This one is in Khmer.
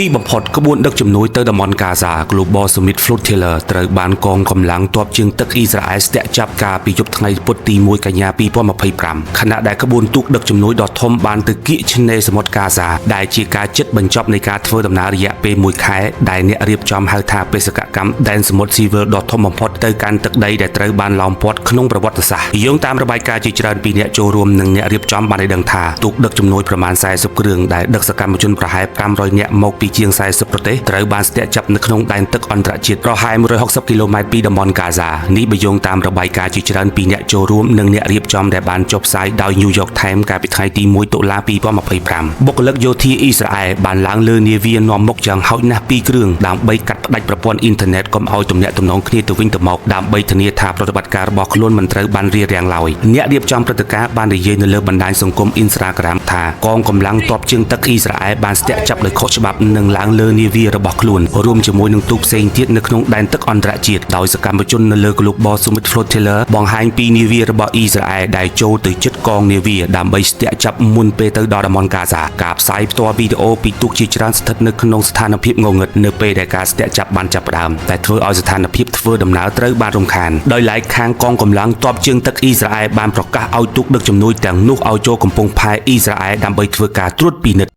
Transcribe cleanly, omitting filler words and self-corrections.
ទីបំផុតក្បួនដឹកជំនួយទៅតំបន់កាហ្សា Global Summit Flotilla ត្រូវបានកងកម្លាំងទ័ពជើងទឹកអ៊ីស្រាអែលស្ទាក់ចាប់កាលពីយប់ថ្ងៃពុធទី1កញ្ញា2025ខណៈដែលក្បួនទូកដឹកជំនួយដ៏ធំបានទៅគៀកឆ្នេរសមុទ្រកាហ្សាដែលជាការជិតបញ្ចប់នៃការធ្វើដំណើររយៈពេល1ខែដែលអ្នករៀបចំហៅថាបេសកកម្មដែនសមុទ្រស៊ីវិលដ៏ធំបំផុតទៅកាន់ទឹកដីដែលត្រូវបានឡោមព័ទ្ធក្នុងប្រវត្តិសាស្ត្រយោងតាមរបាយការណ៍ជាច្រើនពីអ្នកចូលរួមនិងអ្នករៀបចំបានឲ្យដឹងថាទូកដឹកជំនួយប្រមាណ40គ្រឿងដែលដឹកសកម្មជនប្រហែល500នាក់មកពីជាង40ប្រទេសត្រូវបានស្ទាក់ចាប់នៅក្នុងដែនទឹកអន្តរជាតិប្រហែល160គីឡូម៉ែត្រពីតំបន់កាហ្សានេះបើយោងតាមរបាយការណ៍ជាច្រើនពីអ្នកចូលរួមនិងអ្នករៀបចំដែលបានចុះផ្សាយដោយ New York Times កាលពីថ្ងៃទី1តុលា2025បុគ្គលិកយោធាអ៊ីស្រាអែលបានឡើងលើនាវានាំមុខយ៉ាងហោចណាស់2គ្រឿងដើម្បីកាត់ផ្តាច់ប្រព័ន្ធអ៊ីនធឺណិតកុំឲ្យទំនាក់ទំនងគ្នាទៅវិញទៅមកដើម្បីធានាថាប្រតិបត្តិការរបស់ខ្លួនមិនត្រូវបានរារាំងឡើយអ្នករៀបចំព្រឹត្តិការណ៍បាននិយាយនៅលើបណ្ដាញសង្គម Instagram ថាកងកម្លាំងទ័ពជើងទឹកអ៊ីស្រាអែលបានស្ទាក់ចាប់ដោយខុសច្បាប់និងឡើងលើនាវារបស់ខ្លួនរួមជាមួយនឹងទូកផ្សេងទៀតនៅក្នុងដែនទឹកអន្តរជាតិដោយសកម្មជននៅលើ Global Summit Flotilla បង្ហាញពីនាវារបស់អ៊ីស្រាអែលដែលចូលទៅជិតកងនាវាដើម្បីស្ទាក់ចាប់មុនពេលទៅដល់តំបន់កាហ្សាការផ្សាយផ្ទាល់វីដេអូពីទូកជាច្រើនស្ថិតនៅក្នុងស្ថានភាពងងឹតនៅពេលដែលការស្ទាក់ចាប់បានចាប់ផ្ដើមតែធ្វើឲ្យស្ថានភាពធ្វើដំណើរត្រូវបានរំខានដោយឡែកខាងកងកម្លាំងទ័ពជើងទឹកអ៊ីស្រាអែលបានប្រកាសឲ្យទូកដឹកជំនួយទាំងនោះឲ្យចូលកំពង់ផែអ៊ីស្រាអែលដើម្បីធ្វើការត្រួតពិនិត្យ